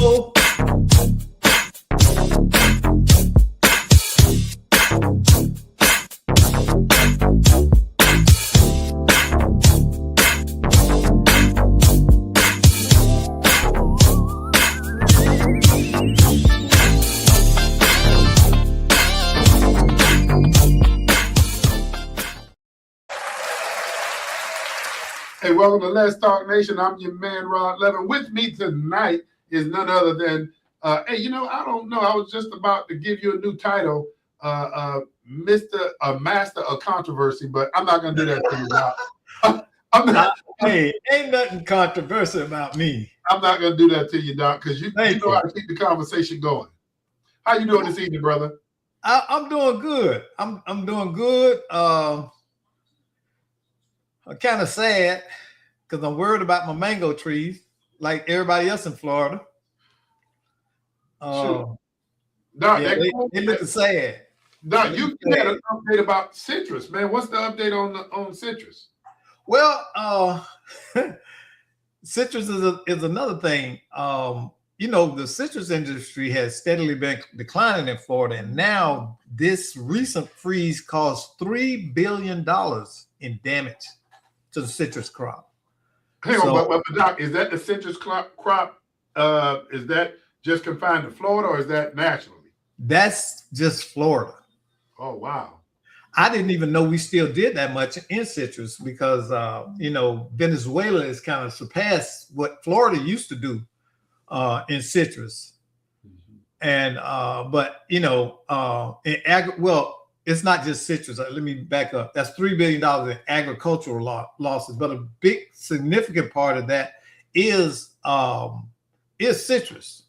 Uh-oh. Hey, welcome to Let's Talk Nation. I'm your man, Rod Levin. With me tonight is none other than, hey, I don't know. I was just about to give you a new title, Master of Controversy, but I'm not going to do that to you, Doc. Hey, ain't nothing controversial about me. I'm not going to do that to you, Doc, because you know how to keep the conversation going. How you doing this evening, brother? I'm doing good. I'm doing good. I'm kind of sad because I'm worried about my mango trees, like everybody else in Florida. Doc, they look sad. Doc, you had an update about citrus, man. What's the update on citrus? Well, citrus is another thing. The citrus industry has steadily been declining in Florida, and now this recent freeze caused $3 billion in damage to the citrus crop. Hang on, but Doc, is that the citrus crop? Is that just confined to Florida, or is that nationally? That's just Florida. Oh, wow. I didn't even know we still did that much in citrus because, Venezuela has kind of surpassed what Florida used to do in citrus. And, it's not just citrus. Let me back up. That's $3 billion in agricultural losses, but a big significant part of that is citrus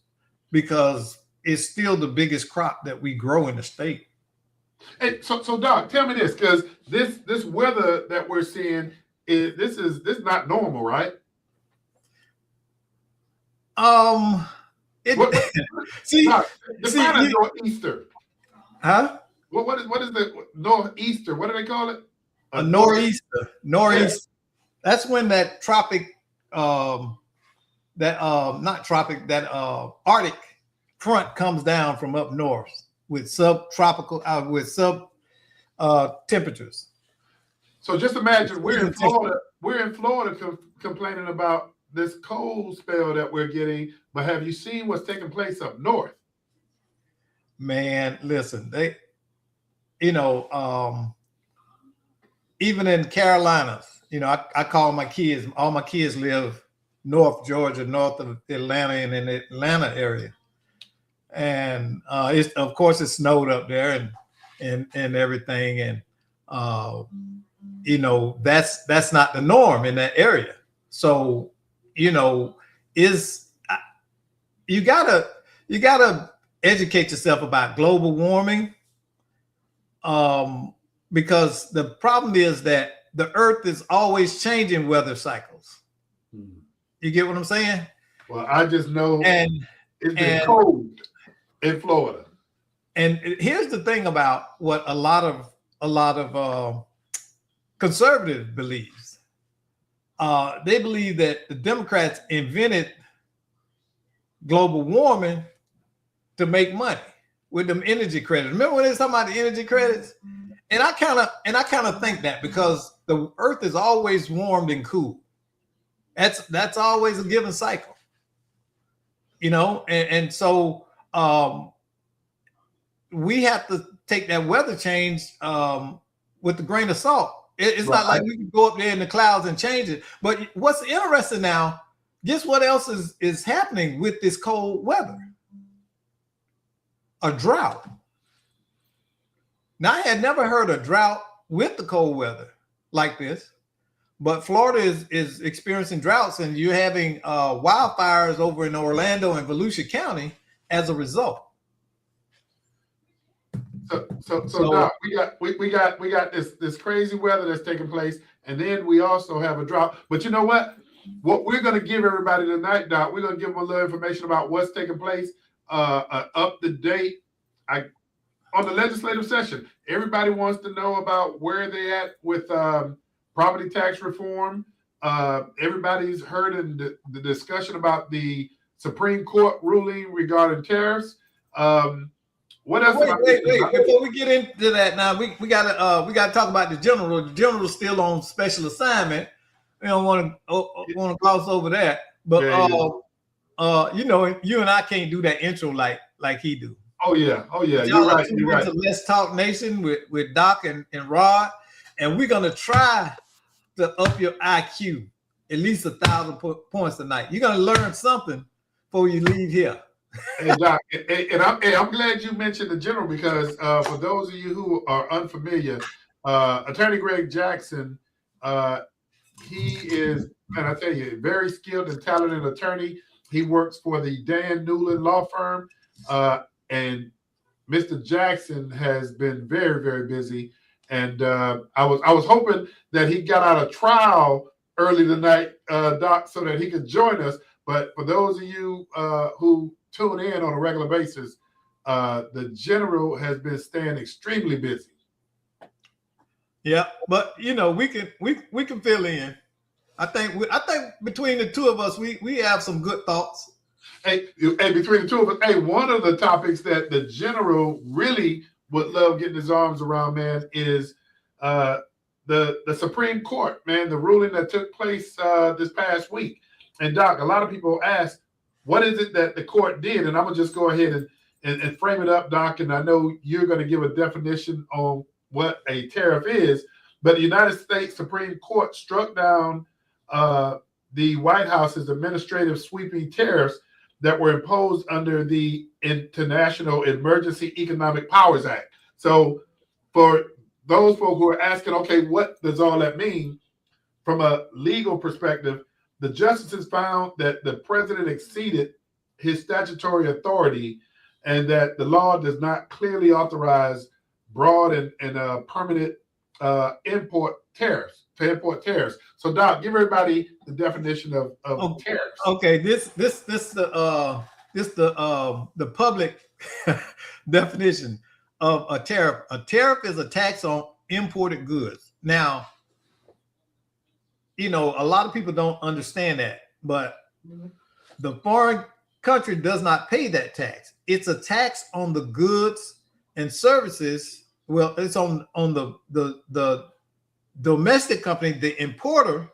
because it's still the biggest crop that we grow in the state. Hey, so Doc, tell me this, because this weather that we're seeing this is not normal, right? Define a nor'easter. Huh? What is the nor'easter? What do they call it? A nor'easter. Nor'easter. Yeah. That's when that Arctic front comes down from up north with subtropical temperatures. So just imagine we're in Florida complaining about this cold spell that we're getting, but have you seen what's taking place up north? Man, listen, even in Carolinas, I call my kids, all my kids live North Georgia, north of Atlanta, and in the Atlanta area. And of course it snowed up there and everything. And that's not the norm in that area. So, you gotta educate yourself about global warming. Because the problem is that the earth is always changing weather cycles. You get what I'm saying? Well, I just know it's cold in Florida. And here's the thing about what a lot of conservatives believes. They believe that the Democrats invented global warming to make money with them energy credits. Remember when they was talking about the energy credits? And I kind of think that because the earth is always warmed and cool. That's always a given cycle. So we have to take that weather change with a grain of salt. It's not like we can go up there in the clouds and change it. But what's interesting now, guess what else is happening with this cold weather? A drought. Now, I had never heard a drought with the cold weather like this, but Florida is experiencing droughts, and you're having wildfires over in Orlando and Volusia County as a result. So Doc, we got this crazy weather that's taking place, and then we also have a drought. But you know what? What we're going to give everybody tonight, Doc, we're going to give them a little information about what's taking place, up to date. On the legislative session, everybody wants to know about where they at with property tax reform. Everybody's heard in the discussion about the Supreme Court ruling regarding tariffs. What else? Wait. Before we get into that, now we gotta talk about the general. The general's still on special assignment. We don't want to gloss over that. But you know, you and I can't do that intro like he do. Oh yeah. You're right. Let's Talk Nation with Doc and Rod, and we're gonna try to up your IQ at least 1,000 points tonight. You're gonna learn something before you leave here. Hey Doc, and I'm glad you mentioned the general, because for those of you who are unfamiliar, Attorney Greg Jackson, he is, and I tell you, a very skilled and talented attorney. He works for the Dan Newland law firm, and Mr. Jackson has been very, very busy. And I was hoping that he got out of trial early tonight, Doc, so that he could join us. But for those of you who tune in on a regular basis, the general has been staying extremely busy. Yeah, but you know, we can fill in. I think between the two of us, we have some good thoughts. Hey, between the two of us, hey, one of the topics that the general really would love getting his arms around, man, is the Supreme Court, man, the ruling that took place this past week. And Doc, a lot of people ask, what is it that the court did? And I'm gonna just go ahead and frame it up, Doc. And I know you're going to give a definition on what a tariff is, but the United States Supreme Court struck down the White House's administrative sweeping tariffs that were imposed under the International Emergency Economic Powers Act. So for those folks who are asking, okay, what does all that mean? From a legal perspective, the justices found that the president exceeded his statutory authority and that the law does not clearly authorize broad and permanent import tariffs. So, Doc, give everybody the definition of tariffs. Okay, this the public definition of a tariff. A tariff is a tax on imported goods. Now, you know, a lot of people don't understand that, but the foreign country does not pay that tax. It's a tax on the goods and services. Well, it's on the domestic company, the importer,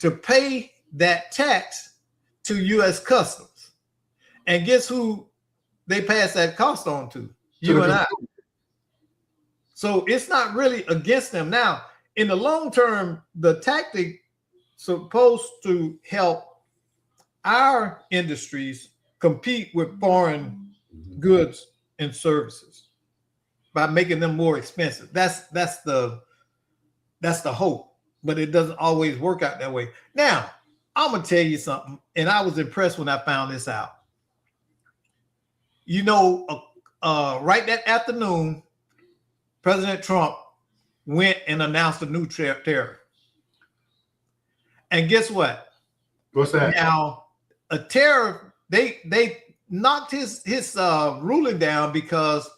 to pay that tax to U.S. Customs. And guess who they pass that cost on to? You and I. So it's not really against them. Now, in the long term, the tactic supposed to help our industries compete with foreign goods and services by making them more expensive. That's the hope, but it doesn't always work out that way. Now, I'm gonna tell you something, and I was impressed when I found this out. You know, right that afternoon, President Trump went and announced a new tariff. And guess what? What's that? Now, a tariff, they knocked his ruling down because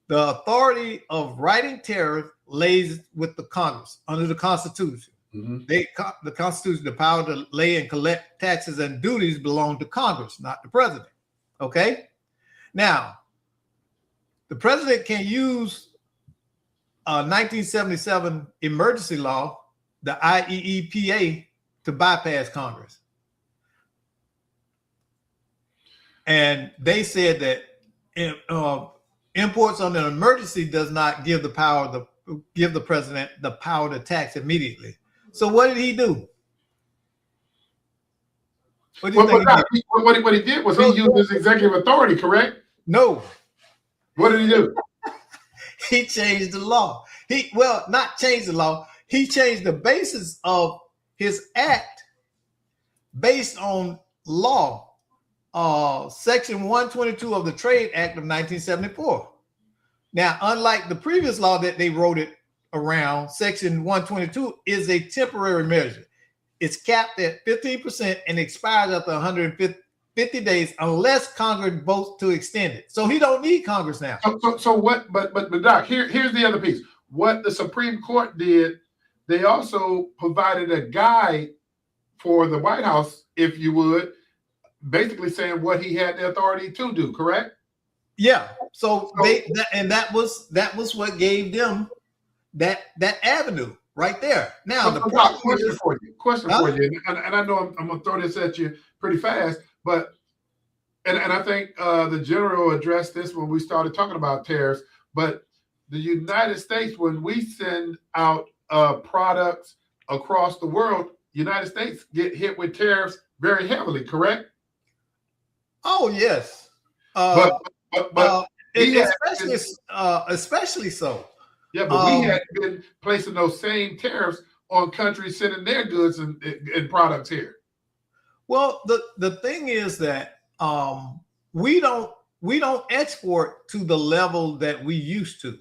the authority of writing tariff lays with the Congress under the Constitution. The Constitution, the power to lay and collect taxes and duties belong to Congress, not the president. Okay? Now, the president can use a 1977 emergency law, the IEEPA, to bypass Congress. And they said that imports on an emergency does not give the president the power to tax immediately. So what did he do? What he did was he used his executive authority, correct? No. What did he do? He changed the law. Not changed the law. He changed the basis of his act based on law, Section 122 of the Trade Act of 1974. Now, unlike the previous law that they wrote it around, Section 122 is a temporary measure. It's capped at 15% and expires after 150 days unless Congress votes to extend it. So he don't need Congress now. So what? But Doc, here's the other piece. What the Supreme Court did, they also provided a guide for the White House, if you would, basically saying what he had the authority to do, correct? Yeah. So that was what gave them that avenue right there. Now the question for you, and I know I'm gonna throw this at you pretty fast, but and I think the general addressed this when we started talking about tariffs, but the United States, when we send out products across the world, United States get hit with tariffs very heavily, correct? Oh yes, especially so. Yeah, but we had been placing those same tariffs on countries sending their goods and products here. Well, the thing is that we don't export to the level that we used to,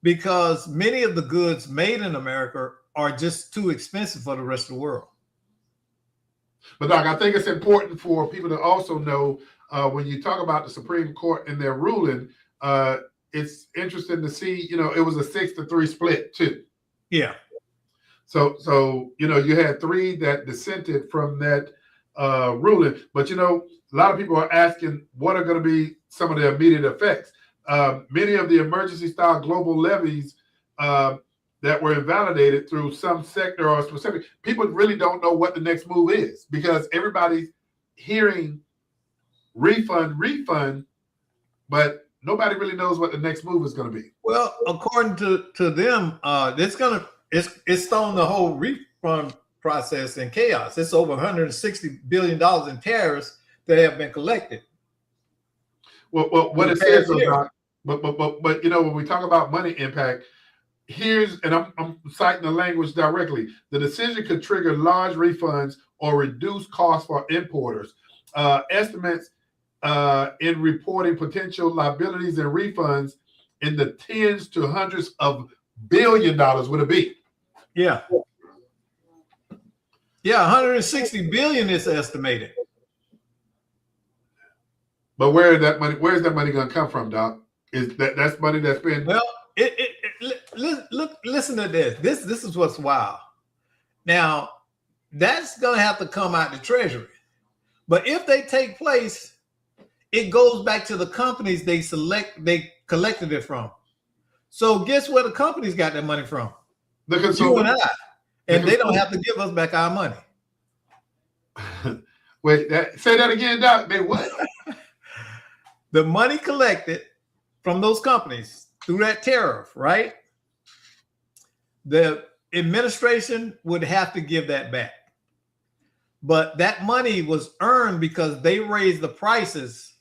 because many of the goods made in America are just too expensive for the rest of the world. But Doc, I think it's important for people to also know when you talk about the Supreme Court and their ruling, it's interesting to see, it was a 6-3 split too. Yeah. So you had 3 that dissented from that ruling. But, a lot of people are asking what are going to be some of the immediate effects. Many of the emergency style global levies that were invalidated through some sector or specific, people really don't know what the next move is, because everybody's hearing refund, but nobody really knows what the next move is going to be. Well, according to them, it's thrown the whole refund process in chaos. It's over $160 billion in tariffs that have been collected. Well, what it says about, but when we talk about money impact, and I'm citing the language directly. The decision could trigger large refunds or reduce costs for importers. Estimates in reporting potential liabilities and refunds in the tens to hundreds of $billions would it be? Yeah. Yeah, 160 billion is estimated. But where's that money going to come from, Doc? Is that's money that's been listen to this. This is what's wild. Now, that's going to have to come out the Treasury. But if they take place, it goes back to the companies they collected it from. So guess where the companies got their money from? The consumer. You and I. And they don't have to give us back our money. Wait, say that again, Doc. They what? The money collected from those companies through that tariff, right? The administration would have to give that back. But that money was earned because they raised the prices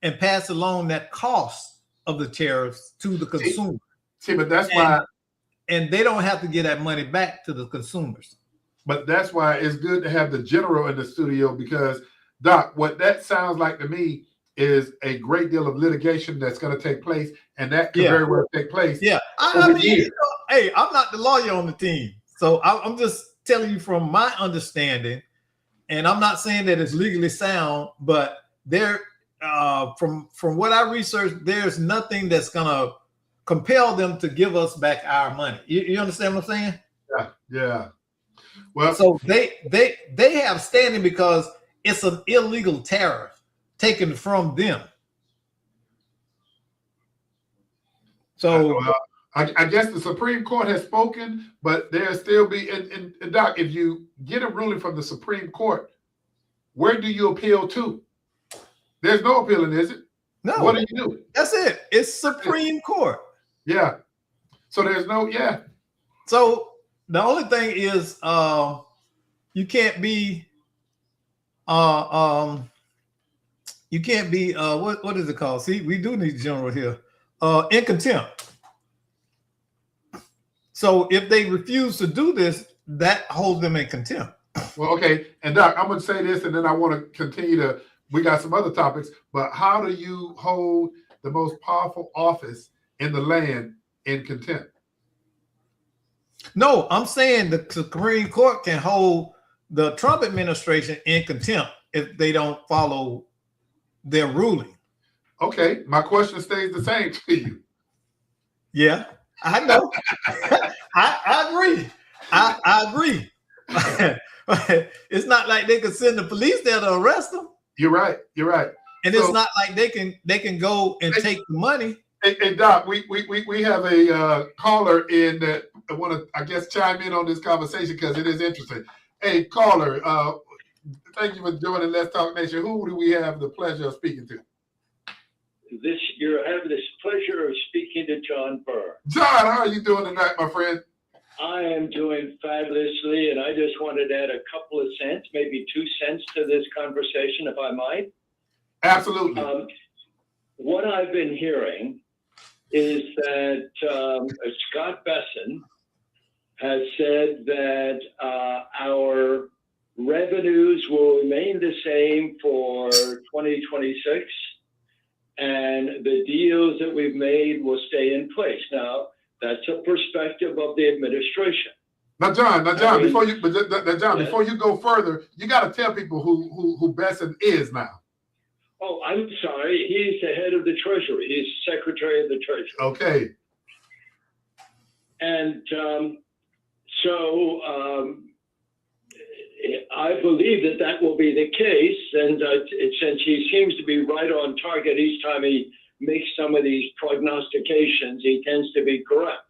and passed along that cost of the tariffs to the consumer. See, but that's why. And they don't have to get that money back to the consumers. But that's why it's good to have the general in the studio, because, Doc, what that sounds like to me is a great deal of litigation that's going to take place, and that can very well take place. Yeah. I mean, hey, I'm not the lawyer on the team. So I'm just telling you from my understanding, and I'm not saying that it's legally sound, but from what I researched, there's nothing that's going to compel them to give us back our money. You understand what I'm saying? Yeah. Well, so they have standing because it's an illegal tariff taken from them. So I guess the Supreme Court has spoken, but there'll still be, and Doc, if you get a ruling from the Supreme Court, where do you appeal to? There's no appealing, is it? No. What do you do? That's it. It's Supreme Court. Yeah. So there's no, So the only thing is you can't be what is it called? See, we do need general here. In contempt. So if they refuse to do this, that holds them in contempt. Well, okay. And Doc, I'm going to say this, and then I want to continue we got some other topics, but how do you hold the most powerful office in the land in contempt? No, I'm saying the Supreme Court can hold the Trump administration in contempt if they don't follow their ruling. Okay, my question stays the same to you. Yeah, I know. I agree. I agree. It's not like they could send the police there to arrest them. You're right. You're right. And so, it's not like they can go and take the money. Hey Doc, we have a caller in that I want to, I guess, chime in on this conversation because it is interesting. Hey caller, thank you for joining Let's Talk Nation. Who do we have the pleasure of speaking to? You're having this pleasure of speaking to John Burr. John, how are you doing tonight, my friend? I am doing fabulously, and I just wanted to add a couple of cents, maybe 2 cents to this conversation, if I might. Absolutely. What I've been hearing is that Scott Besson has said that our revenues will remain the same for 2026, and the deals that we've made will stay in place. Now, that's a perspective of the administration. Now, John, before you go further, you got to tell people who Besson is now. Oh, I'm sorry. He's the head of the Treasury. He's Secretary of the Treasury. Okay. And I believe that will be the case. And since he seems to be right on target each time he makes some of these prognostications, he tends to be correct.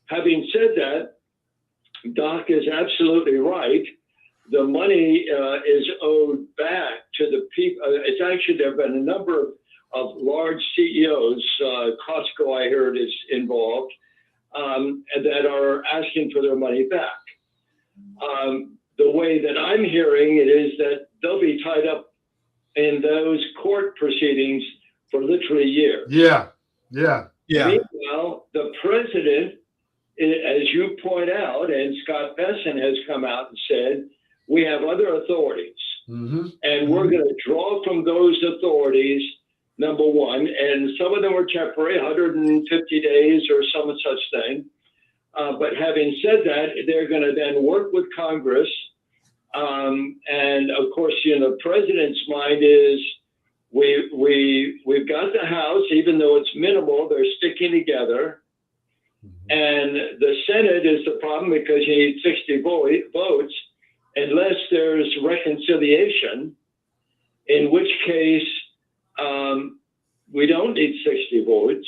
Having said that, Doc is absolutely right. The money is owed back to the people. It's actually, there have been a number of large CEOs, Costco I heard is involved, that are asking for their money back. The way that I'm hearing it is that they'll be tied up in those court proceedings for literally a year. Yeah. Meanwhile, the president, as you point out, and Scott Besson has come out and said, we have other authorities, and we're going to draw from those authorities, number one, and some of them are temporary, 150 days or some such thing. But having said that, they're going to then work with Congress. And of course, the president's mind is we've got the House, even though it's minimal, they're sticking together. And the Senate is the problem because you need 60 votes. Unless there's reconciliation, in which case we don't need 60 votes.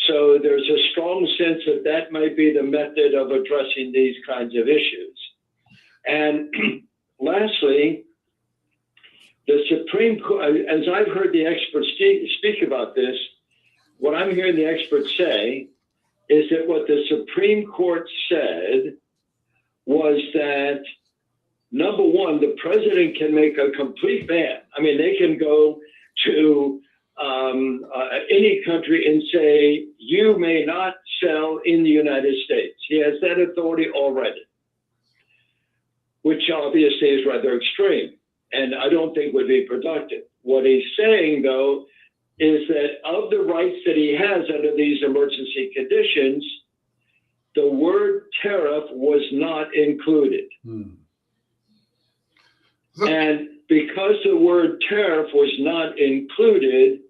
So there's a strong sense that might be the method of addressing these kinds of issues. And lastly, the Supreme Court, as I've heard the experts speak about this, what I'm hearing the experts say is that what the Supreme Court said was that, number one, the president can make a complete ban. I mean, they can go to any country and say, you may not sell in the United States. He has that authority already, which obviously is rather extreme and I don't think would be productive. What he's saying, though, is that of the rights that he has under these emergency conditions, the word tariff was not included. And because the word tariff was not included,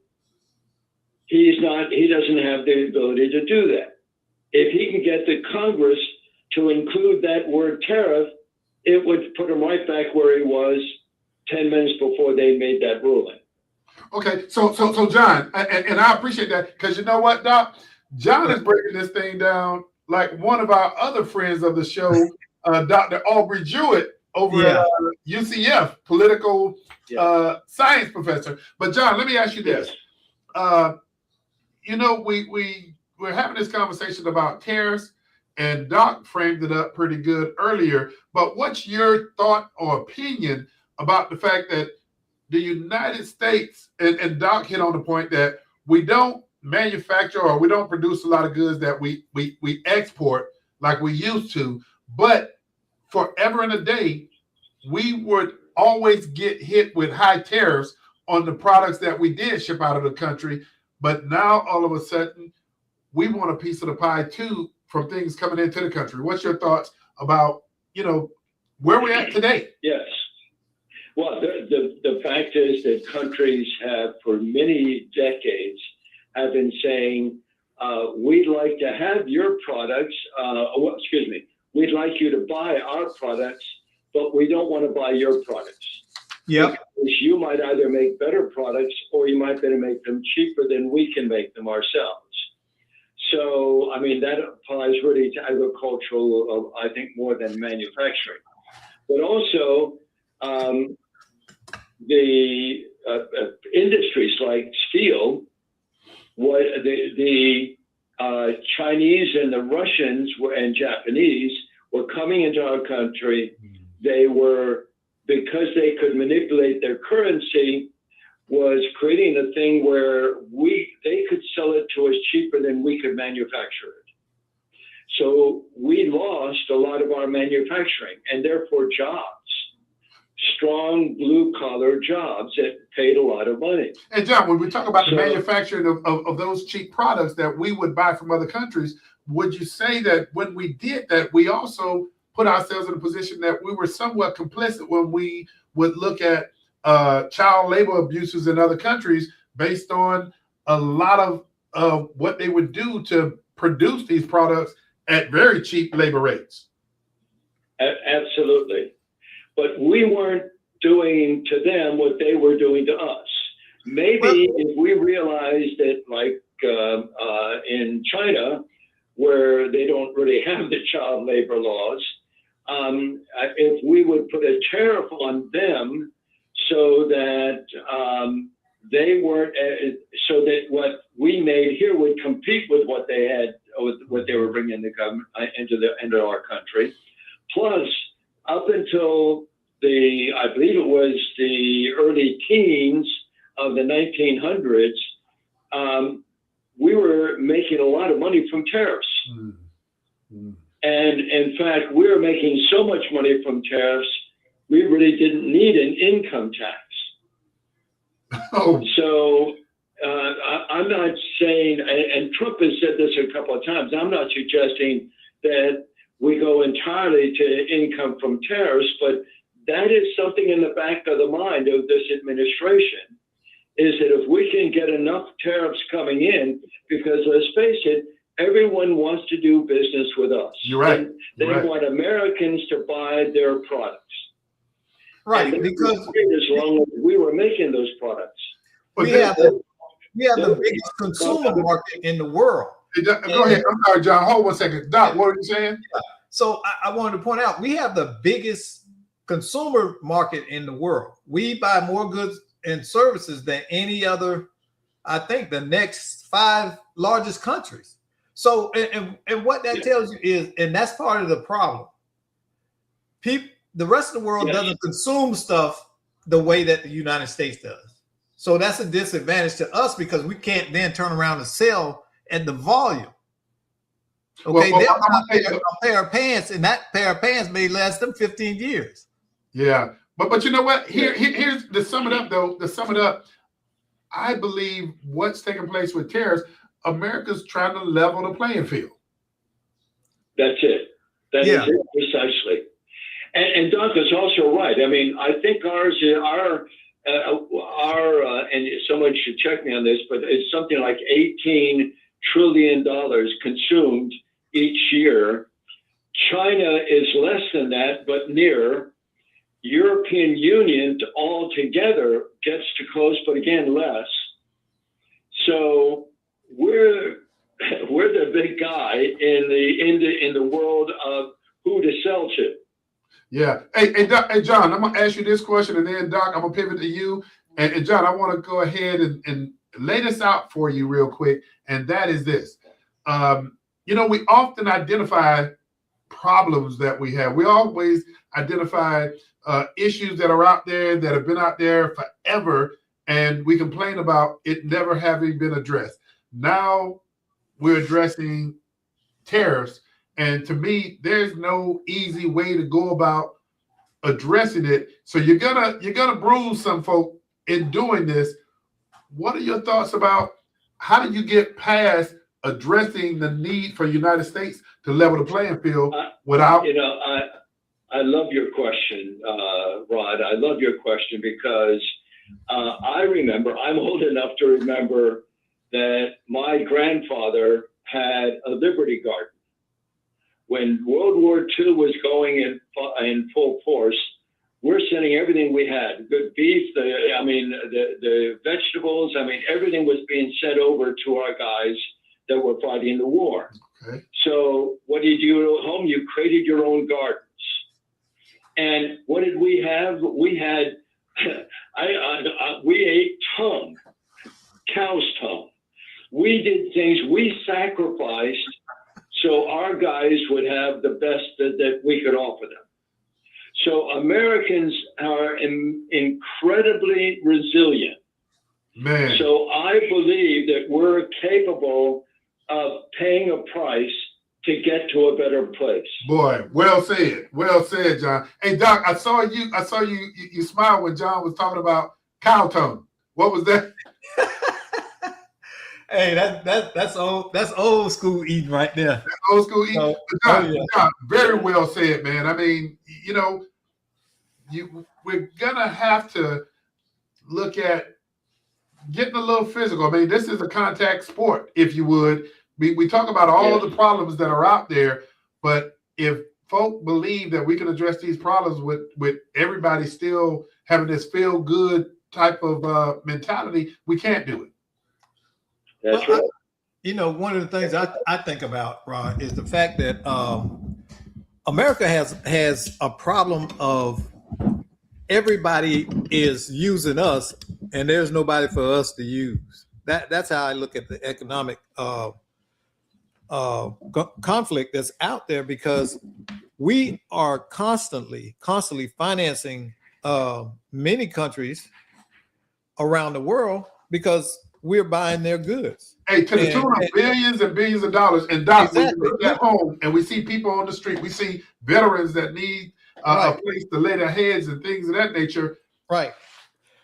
he doesn't have the ability to do that. If he can get the Congress to include that word tariff, it would put him right back where he was 10 minutes before they made that ruling. Okay, so John, and I appreciate that because you know what, Doc? John is breaking this thing down like one of our other friends of the show, Dr. Aubrey Jewett over at UCF, political science professor. But John, let me ask you this. We're having this conversation about tariffs, and Doc framed it up pretty good earlier. But what's your thought or opinion about the fact that the United States, and Doc hit on the point that we don't manufacture or we don't produce a lot of goods that we export like we used to, but forever and a day, we would always get hit with high tariffs on the products that we did ship out of the country. But now all of a sudden, we want a piece of the pie too from things coming into the country. What's your thoughts about, where we're at today? Yes. Well, the fact is that countries have, for many decades, have been saying, we'd like to have your products, we'd like you to buy our products but we don't want to buy your products. Yep. Because you might either make better products or you might better make them cheaper than we can make them ourselves. So, I mean, that applies really to agricultural, I think, more than manufacturing. But also, the industries like steel, what the Chinese and the Russians and Japanese were coming into our country. They were, because they could manipulate their currency, was creating a thing where they could sell it to us cheaper than we could manufacture it. So we lost a lot of our manufacturing and therefore jobs, strong blue collar jobs that paid a lot of money. And John, when we talk about the manufacturing of those cheap products that we would buy from other countries, would you say that when we did that, we also put ourselves in a position that we were somewhat complicit when we would look at child labor abuses in other countries based on a lot of what they would do to produce these products at very cheap labor rates? Absolutely. But we weren't doing to them what they were doing to us. Maybe if we realized that, like in China, where they don't really have the child labor laws, if we would put a tariff on them so that they weren't, so that what we made here would compete with what they had, what they were bringing the government into our country. Plus, up until I believe it was the early teens of the 1900s, we were making a lot of money from tariffs. Mm-hmm. And in fact, we were making so much money from tariffs, we really didn't need an income tax. Oh. So I'm not saying, and Trump has said this a couple of times, I'm not suggesting that we go entirely to income from tariffs, but that is something in the back of the mind of this administration, is that if we can get enough tariffs coming in, because let's face it, everyone wants to do business with us. You're right. They want Americans to buy their products. Right, because as long as we were making those products. We have the biggest consumer market in the world. Go ahead. I'm sorry, John. Hold 1 second. Doc, what were you saying? So I wanted to point out, we have the biggest consumer market in the world. We buy more goods and services than any other, I think, the next 5 largest countries. So, and what that tells you is, and that's part of the problem. The rest of the world doesn't consume stuff the way that the United States does. So that's a disadvantage to us because we can't then turn around and sell at the volume. Okay, they'll buy a pair of pants, and that pair of pants may last them 15 years. Yeah, but you know what? Here's to sum it up, though. To sum it up, I believe what's taking place with tariffs, America's trying to level the playing field. That's it. That is it precisely. And Doug is also right. I mean, I think our and someone should check me on this, but it's something like $18 trillion consumed each year. China is less than that, but near. European Union altogether gets to close, but again, less. So we're the big guy in the world of who to sell to. Yeah. Hey, John, I'm gonna ask you this question, and then Doc, I'm gonna pivot to you. And John, I want to go ahead and lay this out for you real quick, and that is this. We often identify problems that we have. We always identify issues that are out there that have been out there forever, and we complain about it never having been addressed. Now we're addressing tariffs, and to me, there's no easy way to go about addressing it. So you're gonna bruise some folk in doing this. What are your thoughts about how do you get past addressing the need for the United States to level the playing field without? I love your question, Rod. I love your question because I remember, I'm old enough to remember that my grandfather had a Liberty Garden when World War II was going in full force, we're sending everything we had, good beef, the vegetables. I mean, everything was being sent over to our guys that were fighting the war. Okay. So what did you do at home? You created your own gardens. And what did we have? We had, we ate tongue, cow's tongue. We did things, we sacrificed so our guys would have the best that we could offer them. So Americans are incredibly resilient. Man. So I believe that we're capable of paying a price to get to a better place. Boy, well said, John. Hey, Doc, I saw you smile when John was talking about cow tongue. What was that? Hey, that's old school eating right there. That's old school eating. So, John, very well said, man. I mean, you know, we're gonna have to look at getting a little physical. I mean, this is a contact sport, if you would. We talk about all the problems that are out there, but if folk believe that we can address these problems with everybody still having this feel good type of mentality, we can't do it. That's right. One of the things I think about, Rod, is the fact that America has a problem of everybody is using us, and there's nobody for us to use. That's how I look at the economic conflict that's out there, because we are constantly financing many countries around the world because we're buying their goods. Hey, to the tune of billions and billions of dollars. And Doc, exactly. when we get home and we see people on the street, we see veterans that need a place to lay their heads and things of that nature. Right.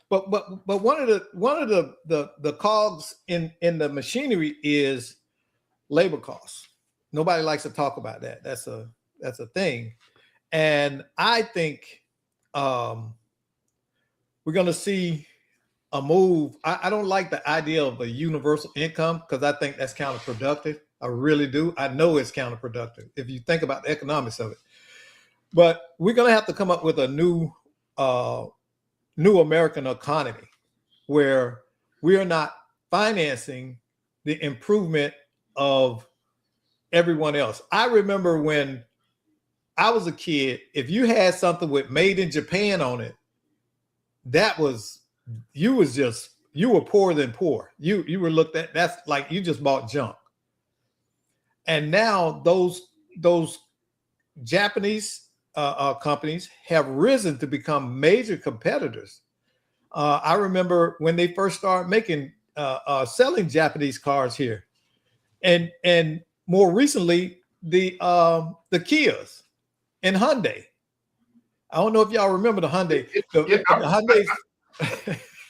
But one of the cogs in the machinery is labor costs. Nobody likes to talk about that. That's a thing. And I think we're going to see a move. I don't like the idea of a universal income because I think that's counterproductive. I really do. I know it's counterproductive if you think about the economics of it. But we're going to have to come up with a new American economy where we are not financing the improvement of everyone else. I remember when I was a kid, if you had something with made in Japan on it, you were poorer than poor. You were looked at, that's like you just bought junk. And now those Japanese companies have risen to become major competitors. I remember when they first started making selling Japanese cars here, and more recently the Kias and Hyundai. I don't know if y'all remember the Hyundai.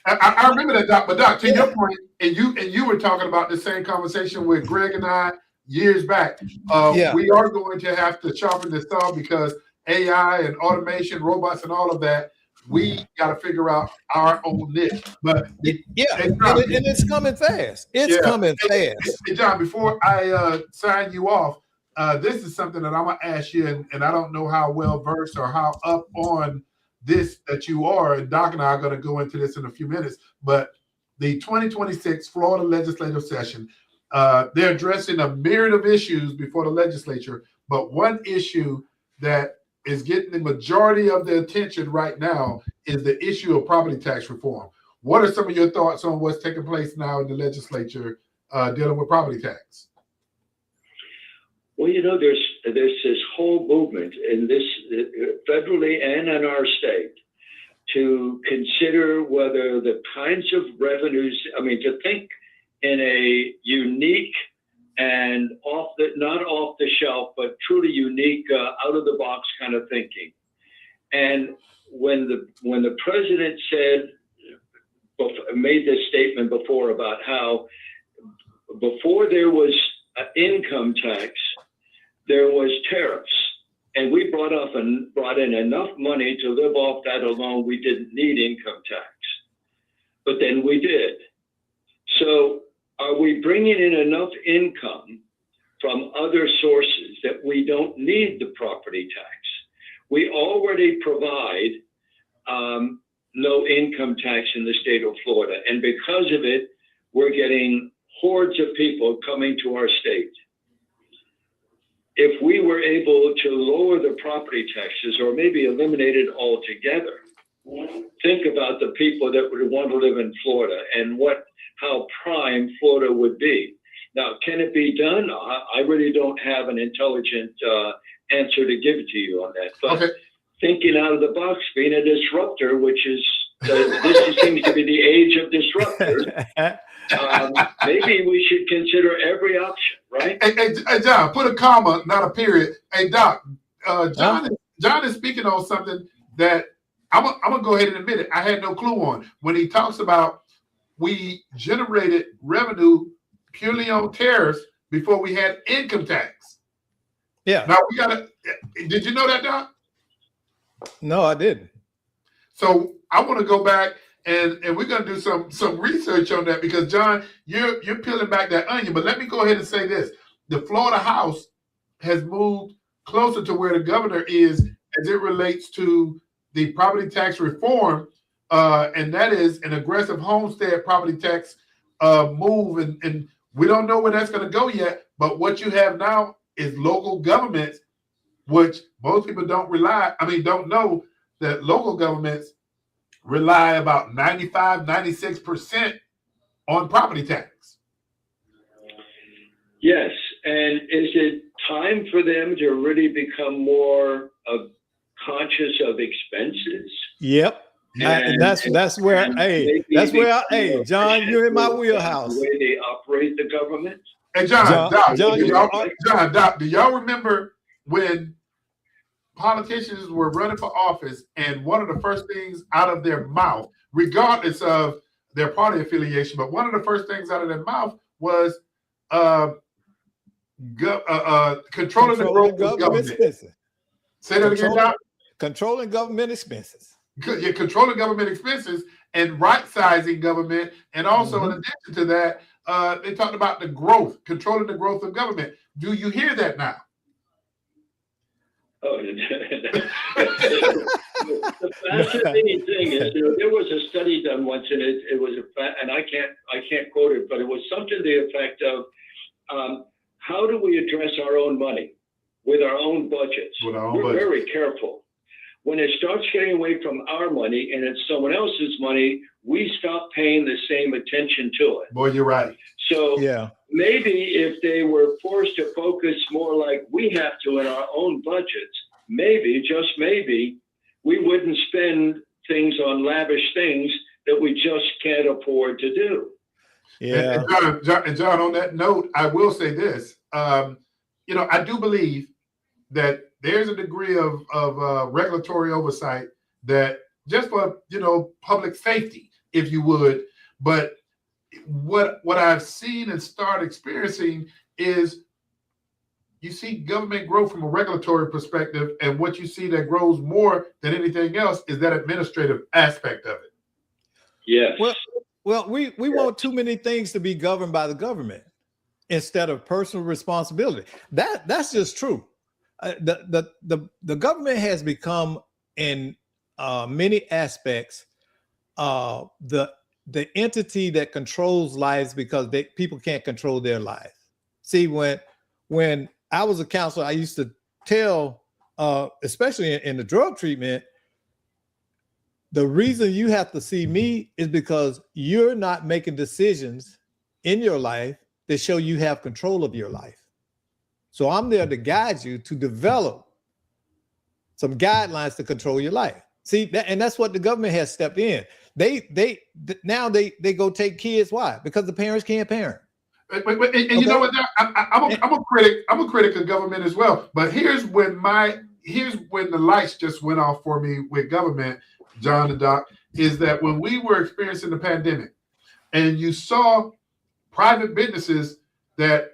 I remember that, Doc. But Doc, to your point, and you were talking about the same conversation with Greg and I years back. We are going to have to sharpen this saw because AI and automation, robots, and all of that. We got to figure out our own niche. But and it's coming fast. It's coming fast. Hey, John, before I sign you off, this is something that I'm gonna ask you, and I don't know how well versed or how up on this that you are. And Doc and I are going to go into this in a few minutes. But the 2026 Florida legislative session, they're addressing a myriad of issues before the legislature. But one issue that is getting the majority of the attention right now is the issue of property tax reform. What are some of your thoughts on what's taking place now in the legislature dealing with property tax? Well, there's this whole movement in this federally and in our state to consider whether the kinds of revenues, to think in a unique and not off the shelf, but truly unique, out of the box kind of thinking. And when the president made this statement before about how before there was income tax, there was tariffs, and we brought in enough money to live off that alone. We didn't need income tax, but then we did. So are we bringing in enough income from other sources that we don't need the property tax. We already provide no income tax in the state of Florida. And because of it, we're getting hordes of people coming to our state. If we were able to lower the property taxes or maybe eliminate it altogether, think about the people that would want to live in Florida and how prime Florida would be. Now, can it be done? I really don't have an intelligent answer to give to you on that. But okay. Thinking out of the box, being a disruptor, which is this seems to be the age of disruptors. Maybe we should consider every option, right? Hey, John, put a comma, not a period. Hey, Doc, John is speaking on something that I'm gonna go ahead and admit it. I had no clue on when he talks about we generated revenue purely on tariffs before we had income tax. Yeah. Now we gotta. Did you know that, Doc? No, I didn't. So I want to go back and we're gonna do some research on that because John, you're peeling back that onion. But let me go ahead and say this: the Florida House has moved closer to where the governor is as it relates to the property tax reform, and that is an aggressive homestead property tax move. And we don't know where that's going to go yet. But what you have now is local governments, which most people don't know that local governments rely about 95, 96% on property tax. Yes. And is it time for them to really become more conscious of expenses? Yep. And that's where John, you're in my wheelhouse. The way they operate the government. Hey, John, Doc, do y'all remember when politicians were running for office and one of the first things out of their mouth, regardless of their party affiliation, but one of the first things out of their mouth was controlling the growth of government expenses. Say that again, Doc. Controlling government expenses. You're controlling government expenses and right-sizing government, and also in addition to that, they talked about the growth, controlling the growth of government. Do you hear that now? Oh, the fascinating thing is there was a study done once, and it was and I can't quote it, but it was something to the effect of how do we address our own money with our own budgets? We're very careful. When it starts getting away from our money and it's someone else's money, we stop paying the same attention to it. Boy, you're right. So maybe if they were forced to focus more like we have to in our own budgets, maybe, just maybe, we wouldn't spend things on lavish things that we just can't afford to do. Yeah. And John, on that note, I will say this. I do believe that there's a degree of regulatory oversight that just for, public safety, if you would. But what I've seen and started experiencing is you see government grow from a regulatory perspective, and what you see that grows more than anything else is that administrative aspect of it. Yes. Well, we want too many things to be governed by the government instead of personal responsibility. That's just true. The government has become in many aspects the entity that controls lives because people can't control their lives. See, when I was a counselor, I used to tell, especially in the drug treatment, the reason you have to see me is because you're not making decisions in your life that show you have control of your life. So I'm there to guide you to develop some guidelines to control your life. See, and that's what the government has stepped in. Now they go take kids. Why? Because the parents can't parent. And you know what? I'm a critic. I'm a critic of government as well. But here's when the lights just went off for me with government, John and Doc, is that when we were experiencing the pandemic, and you saw private businesses that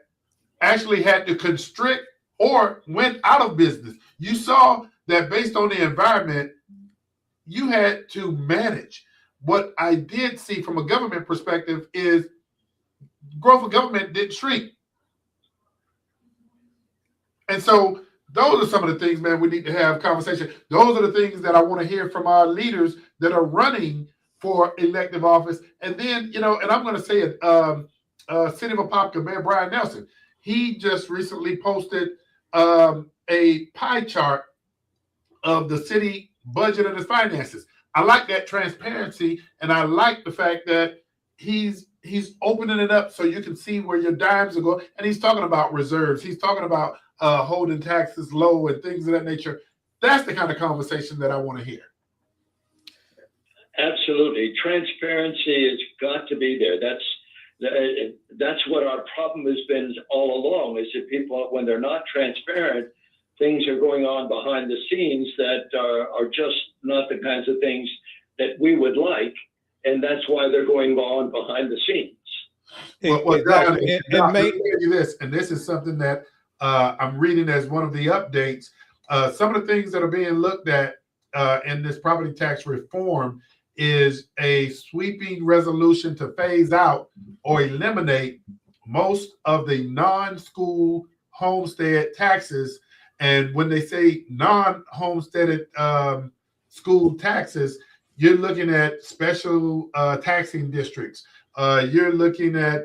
actually had to constrict or went out of business. You saw that based on the environment, you had to manage. What I did see from a government perspective is growth of government didn't shrink. And so those are some of the things, man, we need to have conversation. Those are the things that I want to hear from our leaders that are running for elective office. And then, and I'm going to say it, City of Apopka, Mayor Brian Nelson, he just recently posted a pie chart of the city budget and its finances. I like that transparency, and I like the fact that he's opening it up so you can see where your dimes are going. And he's talking about reserves. He's talking about holding taxes low and things of that nature. That's the kind of conversation that I want to hear. Absolutely. Transparency has got to be there. That's what our problem has been all along, is that people, when they're not transparent, things are going on behind the scenes that are just not the kinds of things that we would like. And that's why they're going on behind the scenes. Let me tell you this, and this is something that I'm reading as one of the updates. Some of the things that are being looked at in this property tax reform is a sweeping resolution to phase out or eliminate most of the non-school homestead taxes. And when they say non-homesteaded school taxes, you're looking at special taxing districts. You're looking at,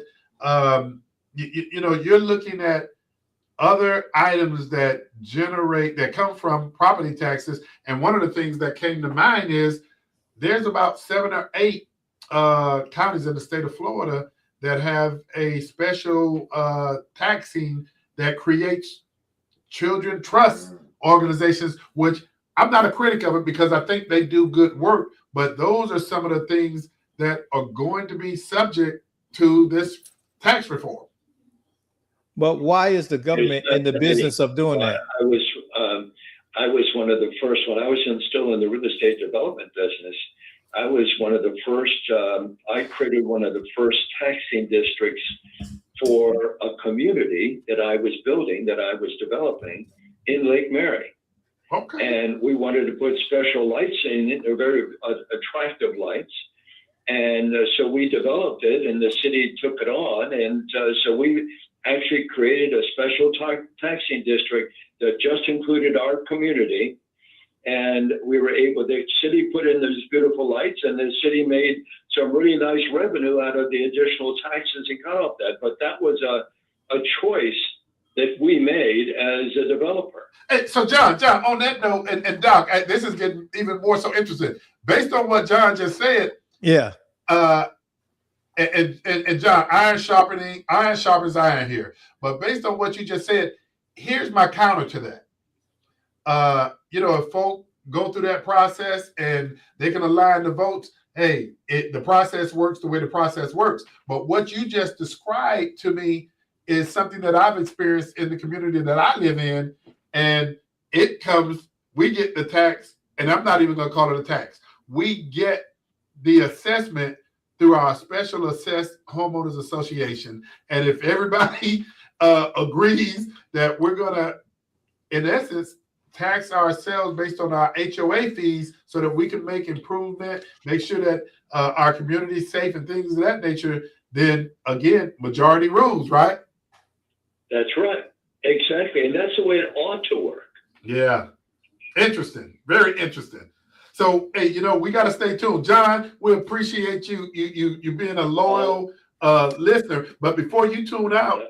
you're looking at other items that come from property taxes. And one of the things that came to mind is there's about 7 or 8 counties in the state of Florida that have a special taxing that creates children trust organizations, which I'm not a critic of it because I think they do good work, but those are some of the things that are going to be subject to this tax reform. But why is the government in the business of doing that? I was one of the first, when I was still in the real estate development business, I was one of the first, I created one of the first taxing districts for a community that I was building, that I was developing in Lake Mary. Okay. And we wanted to put special lights in it. They're very attractive lights. And so we developed it, and the city took it on. And so we actually created a special taxing district that just included our community. And we were able, the city put in those beautiful lights, and the city made some really nice revenue out of the additional taxes and cut off that. But that was a choice that we made as a developer. Hey, so John, on that note, and Doc, this is getting even more so interesting. Based on what John just said, yeah. And John, iron sharpens iron here. But based on what you just said, here's my counter to that. If folk go through that process and they can align the votes, hey, the process works the way the process works. But what you just described to me is something that I've experienced in the community that I live in. And we get the tax, and I'm not even going to call it a tax. We get the assessment through our special assessed homeowners association. And if everybody agrees that we're going to, in essence, tax ourselves based on our HOA fees so that we can make improvement, make sure that our community is safe and things of that nature, then again, majority rules, right? That's right. Exactly. And that's the way it ought to work. Yeah. Interesting. Very interesting. So, hey, we got to stay tuned. John, we appreciate you being a loyal listener. But before you tune out,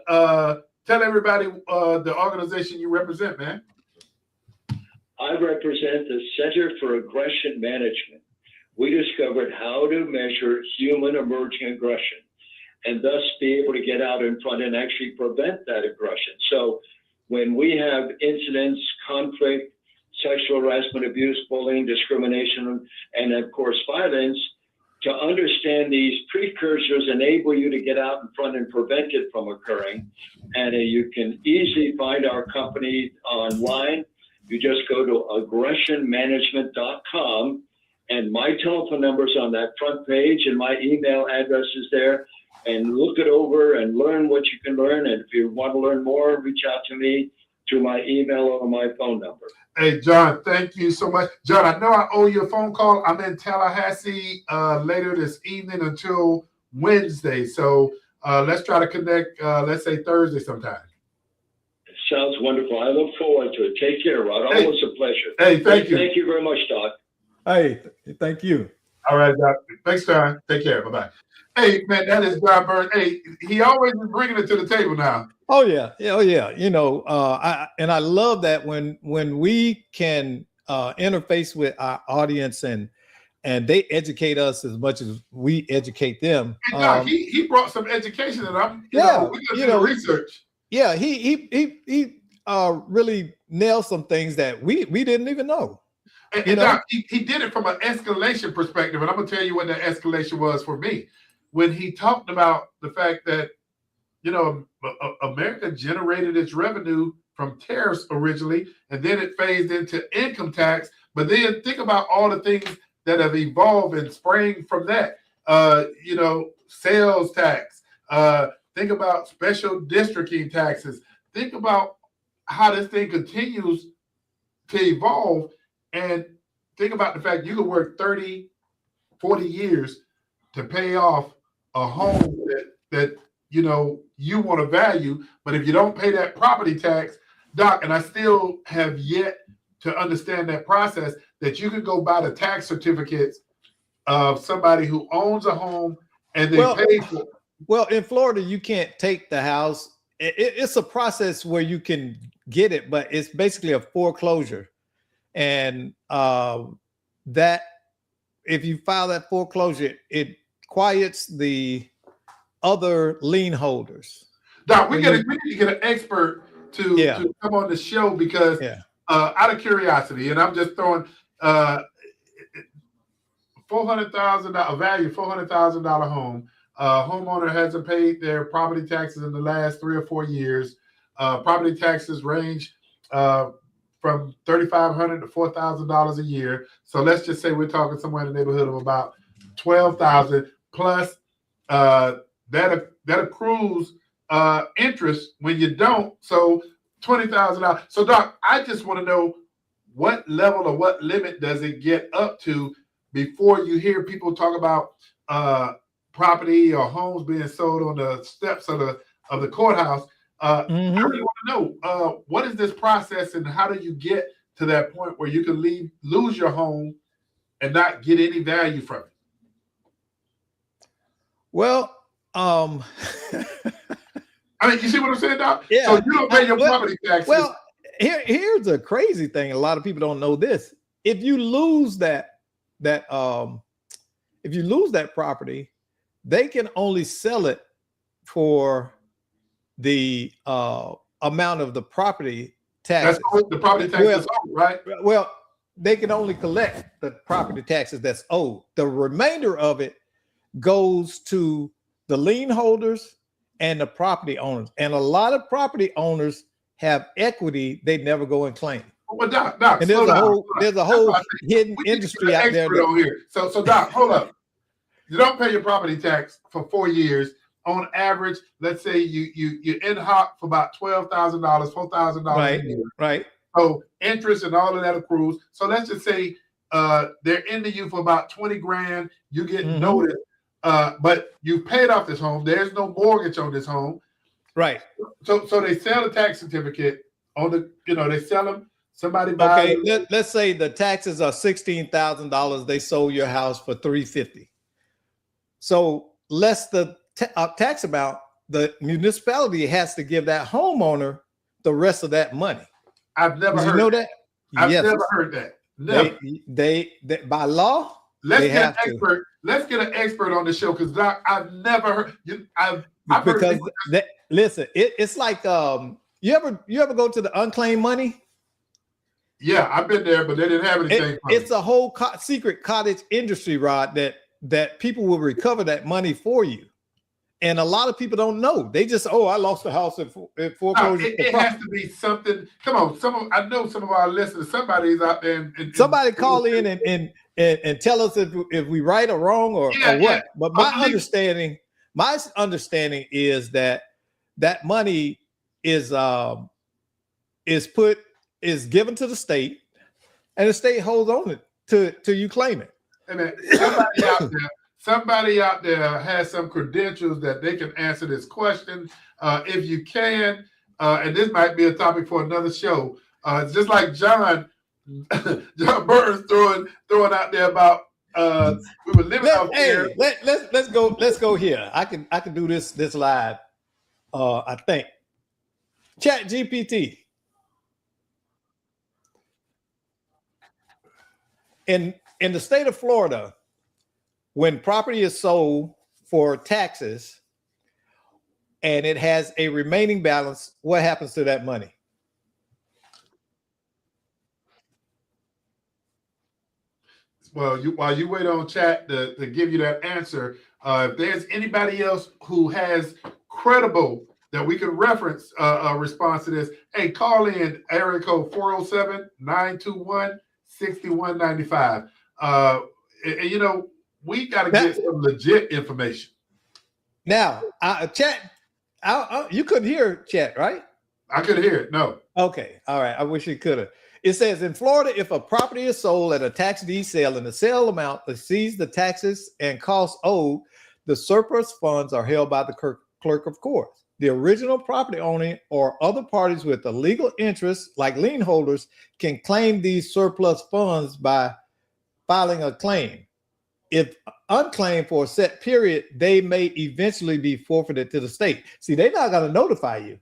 tell everybody the organization you represent, man. I represent the Center for Aggression Management. We discovered how to measure human emerging aggression and thus be able to get out in front and actually prevent that aggression. So when we have incidents, conflict, sexual harassment, abuse, bullying, discrimination, and of course violence, to understand these precursors enable you to get out in front and prevent it from occurring. And you can easily find our company online. You just go to aggressionmanagement.com, and my telephone number is on that front page, and my email address is there. And look it over and learn what you can learn. And if you want to learn more, reach out to me through my email or my phone number. Hey, John, thank you so much. John, I know I owe you a phone call. I'm in Tallahassee later this evening until Wednesday. So let's try to connect, let's say Thursday sometime. Sounds wonderful. I look forward to it. Take care, Rod. Hey. Always a pleasure. Hey, thank you. Thank you very much, Doc. Hey, thank you. All right, Doc. Thanks, John. Take care. Bye-bye. Hey, man, that is John Burns. Hey, he always is bringing it to the table now. Oh yeah. Oh yeah. You know, I love that when we can interface with our audience and they educate us as much as we educate them. Hey, Doc, he brought some education, and I'm we're gonna do the research. Yeah, he really nailed some things that we didn't even know. And Doc, he did it from an escalation perspective, and I'm gonna tell you what that escalation was for me. When he talked about the fact that, you know, America generated its revenue from tariffs originally, and then it phased into income tax. But then think about all the things that have evolved and sprang from that. You know, sales tax. Think about special districting taxes. Think about how this thing continues to evolve, and think about the fact you could work 30, 40 years to pay off a home that you know you want to value, but if you don't pay that property tax, Doc, and I still have yet to understand that process, that you could go buy the tax certificates of somebody who owns a home and they pay for it. Well, in Florida, you can't take the house. It's a process where you can get it, but it's basically a foreclosure. And that if you file that foreclosure, it quiets the other lien holders. Doc, we need to get an expert to come on the show because out of curiosity, and I'm just throwing $400,000 value, $400,000 home. Homeowner hasn't paid their property taxes in the last 3 or 4 years. Property taxes range from $3,500 to $4,000 a year. So let's just say we're talking somewhere in the neighborhood of about $12,000 plus that accrues interest when you don't. So $20,000. So Doc, I just want to know what level or what limit does it get up to before you hear people talk about property or homes being sold on the steps of the courthouse. I really want to know what is this process and how do you get to that point where you can lose your home and not get any value from it? Well, I mean, you see what I'm saying, Doc? Yeah. So you don't pay your property taxes. Well, here's the crazy thing. A lot of people don't know this. If you lose that property, they can only sell it for the amount of the property tax. That's the property tax is owed, right? Well, they can only collect the property taxes that's owed. The remainder of it goes to the lien holders and the property owners. And a lot of property owners have equity they never go and claim. Well, Doc, and there's a whole hidden industry out there. Here. So Doc, hold up. You don't pay your property tax for 4 years. On average, let's say you're in hot for about $12,000, $4,000 a year. Right. So interest and all of that accrues. So let's just say they're into you for about 20 grand. You get noticed, but you paid off this home. There's no mortgage on this home. Right. So they sell the tax certificate on the, they sell them. Somebody buys. Okay. Let's say the taxes are $16,000. They sold your house for $350,000. So less the tax amount, the municipality has to give that homeowner the rest of that money. I've never heard. You know that? I've never heard that. Never. They by law. Let's get an expert. Let's get an expert on the show because Doc, I've never heard. I've because heard listen, it's like you ever go to the unclaimed money? Yeah, I've been there, but they didn't have anything. It's a whole secret cottage industry, Rod, that people will recover that money for you. And a lot of people don't know. They just, I lost the house at foreclosure. No, it has to be something. Come on, I know some of our listeners. Somebody's out there. Somebody call in and tell us if we right or wrong or what. Yeah. But my understanding is that money is given to the state, and the state holds on it till you claim it. Hey man, somebody out there has some credentials that they can answer this question. If you can, and this might be a topic for another show. Just like John Burns throwing out there about we were living out there. Let's go here. I can do this live. I think Chat GPT. In the state of Florida, when property is sold for taxes and it has a remaining balance, what happens to that money? Well, while you wait on chat to give you that answer, if there's anybody else who has credible that we can reference a response to this, hey, call in area code 407-921-6195. And you know, we got to get some legit information. Now, chat, you couldn't hear chat, right? I couldn't hear it. No. Okay. All right. I wish you could have. It says in Florida, if a property is sold at a tax deed sale and the sale amount exceeds the taxes and costs owed, the surplus funds are held by the clerk of court. The original property owner or other parties with a legal interest, like lien holders, can claim these surplus funds by filing a claim. If unclaimed for a set period, they may eventually be forfeited to the state. See, they're not going to notify you.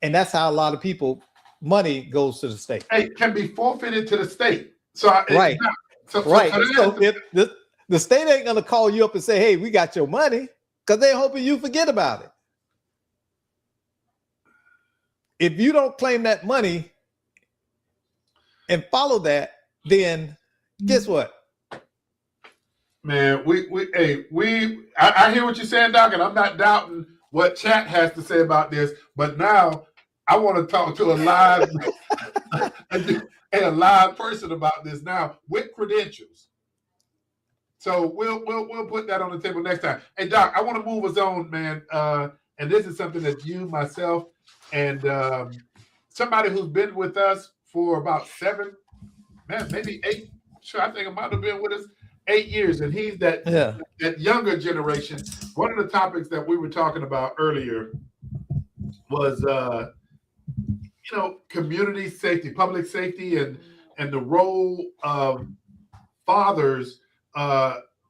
And that's how a lot of people money goes to the state. Hey, can be forfeited to the state. So right. So if the state ain't gonna call you up and say, hey, we got your money, because they're hoping you forget about it. If you don't claim that money and follow that, then guess what? Man, I hear what you're saying, Doc, and I'm not doubting what chat has to say about this, but now I want to talk to a live person about this now with credentials. So we'll put that on the table next time. Hey, Doc, I want to move us on, man. And this is something that you, myself, and somebody who's been with us for about 7, maybe 8. Sure, I think it might have been with us 8 years, and he's that younger generation. One of the topics that we were talking about earlier was community safety, public safety, and the role of fathers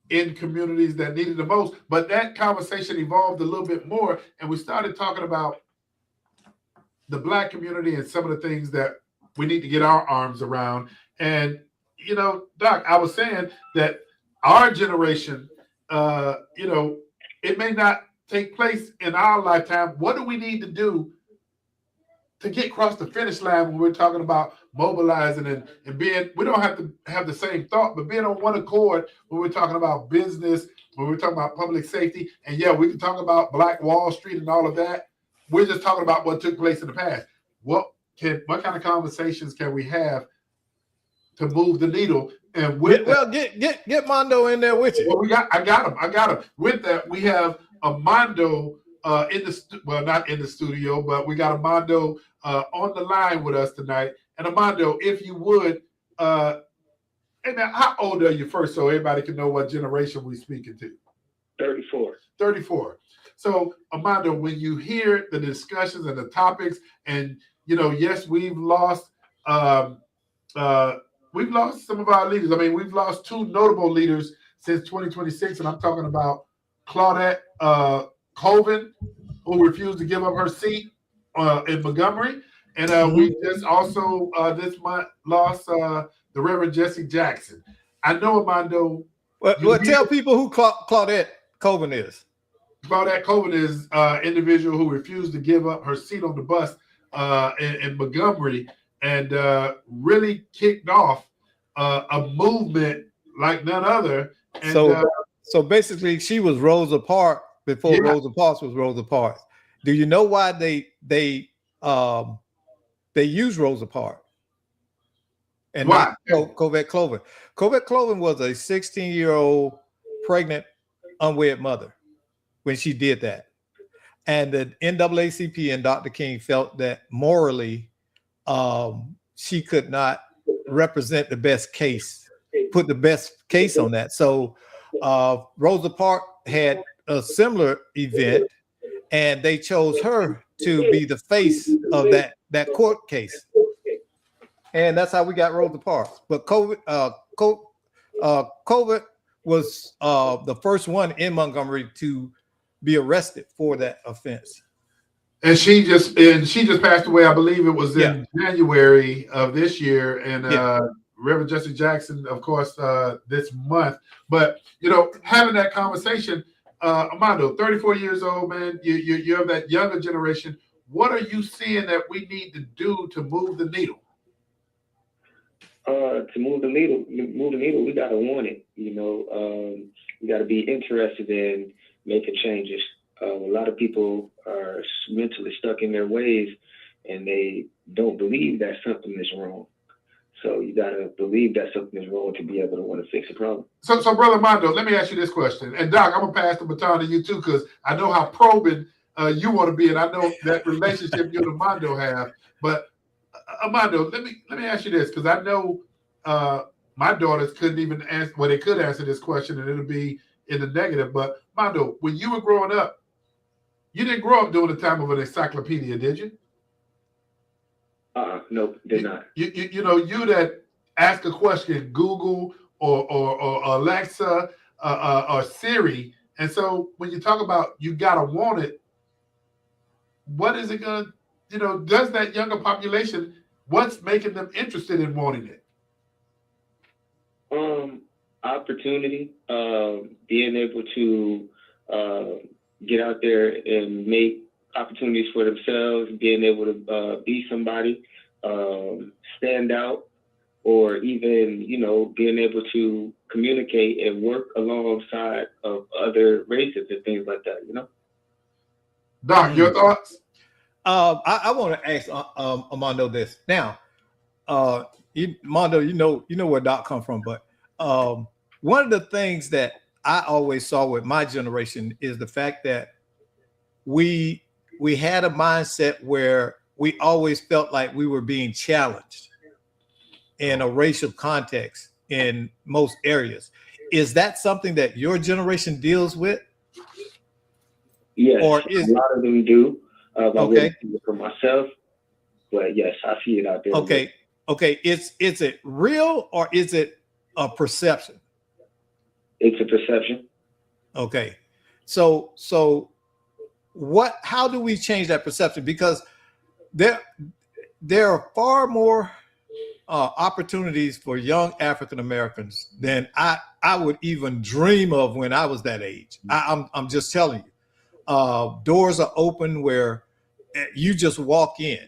in communities that need it the most. But that conversation evolved a little bit more, and we started talking about the Black community and some of the things that we need to get our arms around. And Doc, I was saying that our generation, it may not take place in our lifetime. What do we need to do to get across the finish line when we're talking about mobilizing and being, we don't have to have the same thought, but being on one accord when we're talking about business, when we're talking about public safety, and we can talk about Black Wall Street and all of that. We're just talking about what took place in the past. What kind of conversations can we have to move the needle? And get Mondo in there with you. Well, I got him. With that, we have a Mondo not in the studio, but we got Armando on the line with us tonight. And Armando, if you would, hey man, how old are you first, so everybody can know what generation we're speaking to? 34. 34. So Armando, when you hear the discussions and the topics, and yes, we've lost some of our leaders. I mean, we've lost 2 notable leaders since 2026, and I'm talking about Claudette Colvin, who refused to give up her seat in Montgomery. And we just also this month lost the Reverend Jesse Jackson. I know, Armando. Well, tell people who Claudette Colvin is. Claudette Colvin is an individual who refused to give up her seat on the bus in Montgomery, and really kicked off a movement like none other. And, so basically, she was Rosa Parks before Rosa Parks was Rosa Parks. Do you know why they use Rosa Parks? And why? Covet Cloven. Covet Cloven was a 16-year-old pregnant, unwed mother when she did that. And the NAACP and Dr. King felt that morally she could not represent the best case, put the best case on that. So Rosa Parks had a similar event, and they chose her to be the face of that court case, and that's how we got Rosa Parks. But COVID was the first one in Montgomery to be arrested for that offense. And she just passed away. I believe it was in January of this year. And Reverend Jesse Jackson, of course, this month. But having that conversation, Armando, 34 years old, man. You're of that younger generation. What are you seeing that we need to do to move the needle? To move the needle, we gotta want it. We gotta be interested in making changes. A lot of people are mentally stuck in their ways, and they don't believe that something is wrong. So you gotta believe that something is wrong to be able to want to fix a problem. So Brother Mondo, let me ask you this question. And Doc, I'm gonna pass the baton to you too, because I know how probing you want to be, and I know that relationship you and Mondo have. But Armando, let me ask you this, because I know my daughters couldn't even answer. Well, they could answer this question, and it'll be in the negative. But Mondo, when you were growing up, you didn't grow up during the time of an encyclopedia, did you? Nope, did not. You that ask a question, Google or Alexa or Siri, and so when you talk about you gotta want it, what is it gonna? Does that younger population? What's making them interested in wanting it? Opportunity, being able to get out there and make opportunities for themselves, being able to be somebody, stand out, or even, being able to communicate and work alongside of other races and things like that, Doc, your thoughts? I want to ask Armando this. Now, Armando, you know where Doc come from, but one of the things that I always saw with my generation is the fact that we had a mindset where we always felt like we were being challenged in a racial context in most areas. Is that something that your generation deals with? Yes, or a lot of them do. Okay. For myself, but yes, I see it out there. Okay. Is it real or is it a perception? It's a perception. Okay. So how do we change that perception? Because there are far more opportunities for young African Americans than I would even dream of when I was that age. I'm just telling you. Doors are open where you just walk in.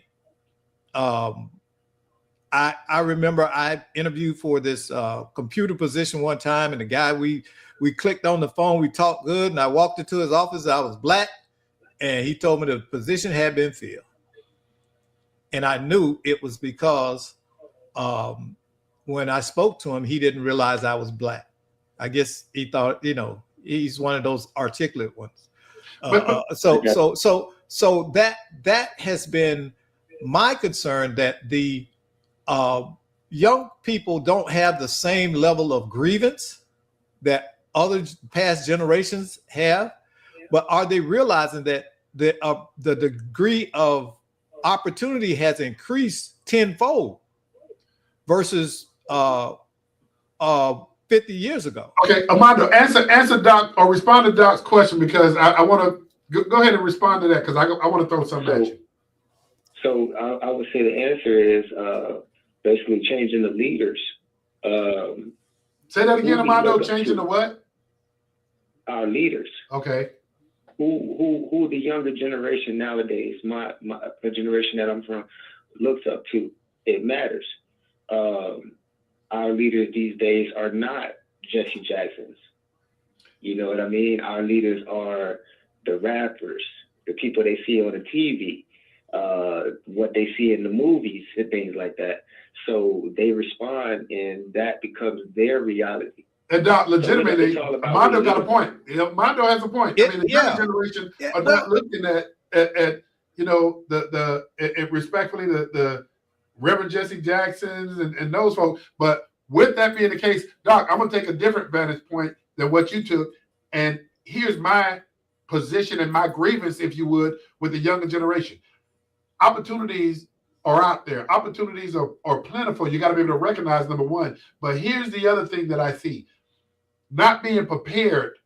I remember I interviewed for this computer position one time, and the guy we clicked on the phone, we talked good, and I walked into his office. I was black, and he told me the position had been filled, and I knew it was because when I spoke to him, he didn't realize I was black. I guess he thought, he's one of those articulate ones. So that has been my concern, that the young people don't have the same level of grievance that other past generations have, but are they realizing that the degree of opportunity has increased tenfold versus 50 years ago? Okay, Armando, answer Doc or respond to Doc's question, because I want to go ahead and respond to that, because I want to throw something at you. So I would say the answer is basically changing the leaders. Say that again, Armando. Changing the what? Our leaders. Okay. Who the younger generation nowadays, the generation that I'm from, looks up to. It matters. Our leaders these days are not Jesse Jacksons. You know what I mean? Our leaders are the rappers, the people they see on the TV, what they see in the movies and things like that. So they respond, and that becomes their reality. And Doc, legitimately, Armando got a point. Armando has a point. The younger generation are not looking at respectfully the Reverend Jesse Jacksons and those folks. But with that being the case, Doc, I'm gonna take a different vantage point than what you took. And here's my position and my grievance, if you would, with the younger generation. Opportunities are out there. Opportunities are plentiful. You got to be able to recognize, number one. But here's the other thing that I see. Not being prepared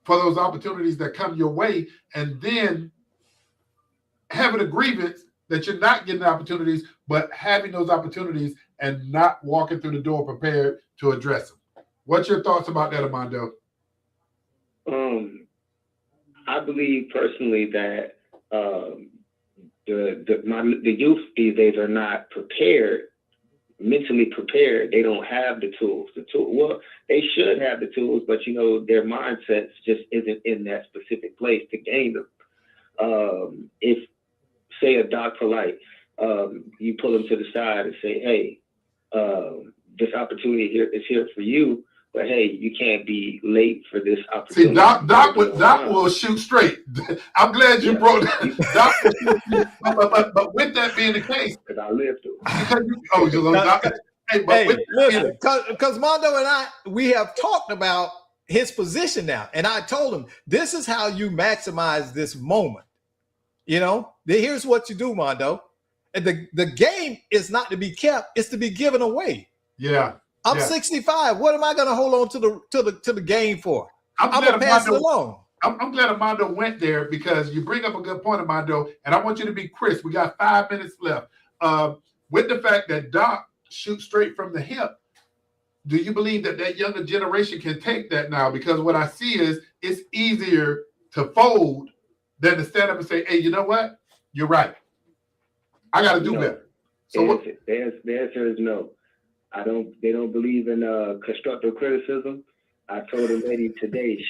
for those opportunities that come your way, and then having a grievance that you're not getting opportunities, but having those opportunities and not walking through the door prepared to address them. What's your thoughts about that, Armando? I believe personally that the youth these days are not prepared, mentally prepared. They don't have the tools. Well, they should have the tools, but their mindsets just isn't in that specific place to gain them. If, say, a Doc Polite, you pull them to the side and say, "Hey, this opportunity here is here for you, but hey, you can't be late for this opportunity." See, Doc will shoot straight. I'm glad you brought that. Doc, but with that being the case, because I lived through. Because Mondo and we have talked about his position now, and I told him this is how you maximize this moment. Here's what you do, Mondo. And the game is not to be kept; it's to be given away. Yeah. I'm 65. What am I going to hold on to the game for? I'm going to pass it along. I'm glad Armando went there because you bring up a good point, Armando, and I want you to be crisp. We got 5 minutes left. With the fact that Doc shoots straight from the hip, do you believe that younger generation can take that now? Because what I see is it's easier to fold than to stand up and say, "Hey, you know what? You're right. I got to do better." So the answer is no. They don't believe in constructive criticism. I told a lady today,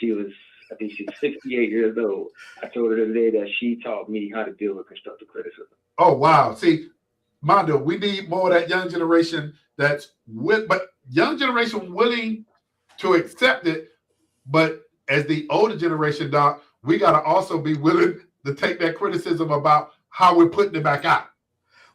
I think she's 68 years old. I told her today that she taught me how to deal with constructive criticism. Oh, wow. See, Mondo, we need more of that young generation but young generation willing to accept it. But as the older generation, Doc, we got to also be willing to take that criticism about how we're putting it back out.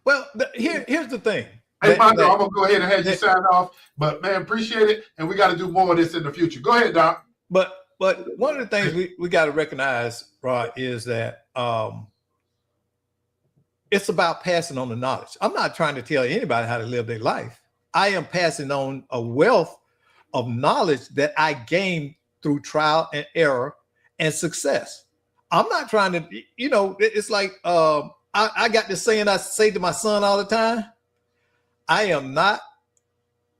Well, here's the thing. Hey, Mondo, I'm going to go ahead and have you sign off. But, man, appreciate it. And we got to do more of this in the future. Go ahead, Doc. But one of the things we got to recognize, Rod, is that it's about passing on the knowledge. I'm not trying to tell anybody how to live their life. I am passing on a wealth of knowledge that I gained through trial and error and success. I'm not trying to, it's like I got this saying I say to my son all the time. I am not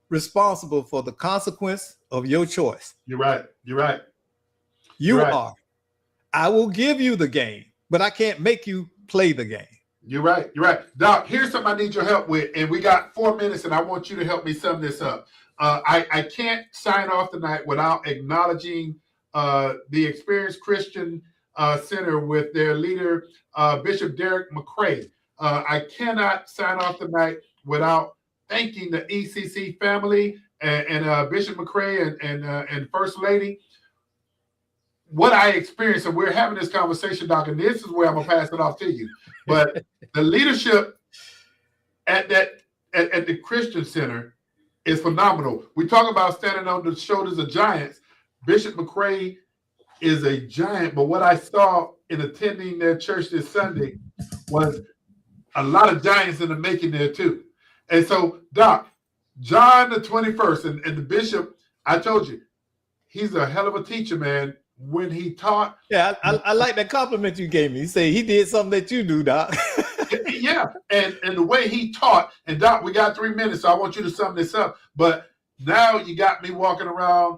responsible for the consequence of your choice. You're right. You are. I will give you the game, but I can't make you play the game. You're right. Doc, here's something I need your help with. And we got 4 minutes, and I want you to help me sum this up. I can't sign off tonight without acknowledging the Experienced Christian Center with their leader, Bishop Derek McCrae. I cannot sign off tonight without thanking the ECC family and Bishop McCrae and First Lady. What I experienced, and we're having this conversation, Doc, and this is where I'm gonna pass it off to you. But the leadership at the Christian Center is phenomenal. We talk about standing on the shoulders of giants. Bishop McCrae is a giant, but what I saw in attending their church this Sunday was a lot of giants in the making there too. And so, Doc, John the 21st, and the bishop, I told you, he's a hell of a teacher, man. When he taught. Yeah, I like that compliment you gave me. He said he did something that you do, Doc. Yeah, and the way he taught, and Doc, we got 3 minutes, so I want you to sum this up. But now you got me walking around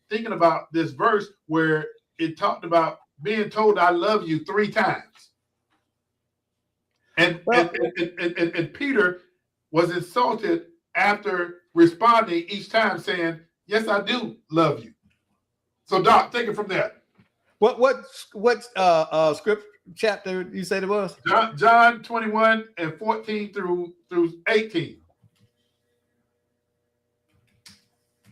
thinking about this verse where it talked about being told I love you 3 times. And Peter was insulted after responding each time saying, "Yes, I do love you." So, Doc, take it from there. What script chapter you said it was? John 21 and 14 through 18.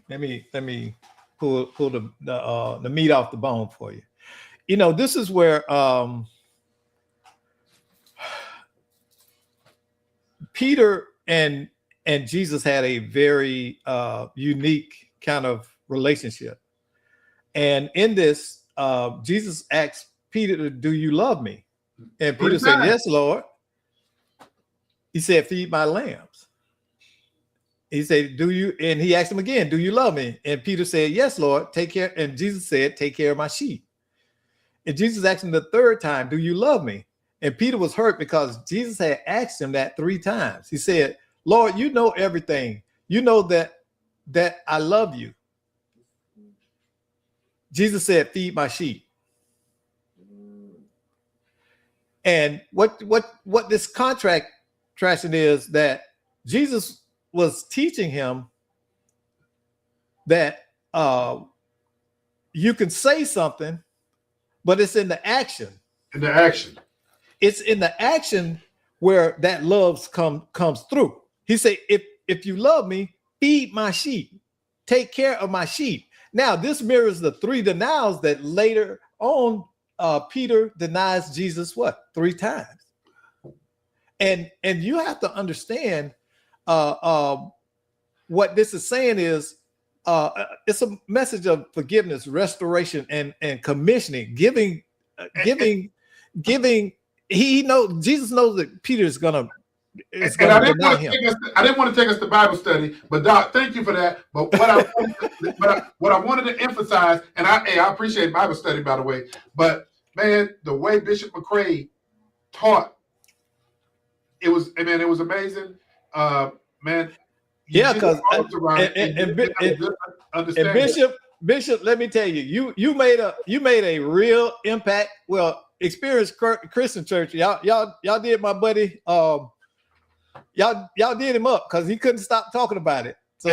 Let me pull the meat off the bone for you. This is where Peter and Jesus had a very unique kind of relationship. And in this, Jesus asked Peter, "Do you love me?" And Peter 3 said, times. "Yes, Lord." He said, "Feed my lambs." He said, "Do you?" And he asked him again, "Do you love me?" And Peter said, "Yes, Lord. Take care." And Jesus said, "Take care of my sheep." And Jesus asked him the third time, "Do you love me?" And Peter was hurt because Jesus had asked him that 3 times. He said, "Lord, you know everything. You know that I love you." Jesus said, "Feed my sheep." And what this contraction is that Jesus was teaching him that you can say something, but it's in the action. In the action. It's in the action where that love comes through. He said, if you love me, feed my sheep, take care of my sheep. Now, this mirrors the 3 denials that later on Peter denies Jesus 3 times. And you have to understand what this is saying is it's a message of forgiveness, restoration, and commissioning, giving. He knows, Jesus knows that Peter is gonna I didn't deny him. I didn't want to take us to Bible study, but Doc, thank you for that. But what I wanted to emphasize, and I appreciate Bible study, by the way, but man, the way Bishop McCrae taught, it was amazing. Man, Yeah, because Bishop, let me tell you, you made a real impact. Well, Experienced Christian Church, y'all did my buddy. Y'all did him up because he couldn't stop talking about it. So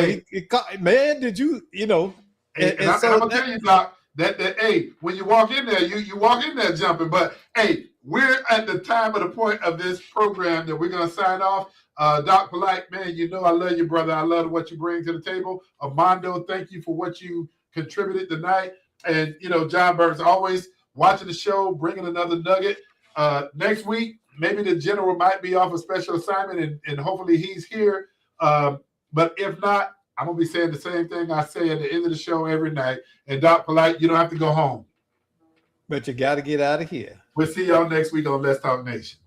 man, did you know? And I'm gonna tell you, Doc, that hey, when you walk in there, you walk in there jumping. But hey, we're at the time of the point of this program that we're gonna sign off. Doc Polite, man, you know I love you, brother. I love what you bring to the table. Armando, thank you for what you contributed tonight. And John Burns always watching the show, bringing another nugget. Next week, maybe the general might be off a special assignment, and hopefully he's here. But if not, I'm gonna be saying the same thing I say at the end of the show every night. And Doc Polite, you don't have to go home, but you got to get out of here. We'll see y'all next week on Let's Talk Nation.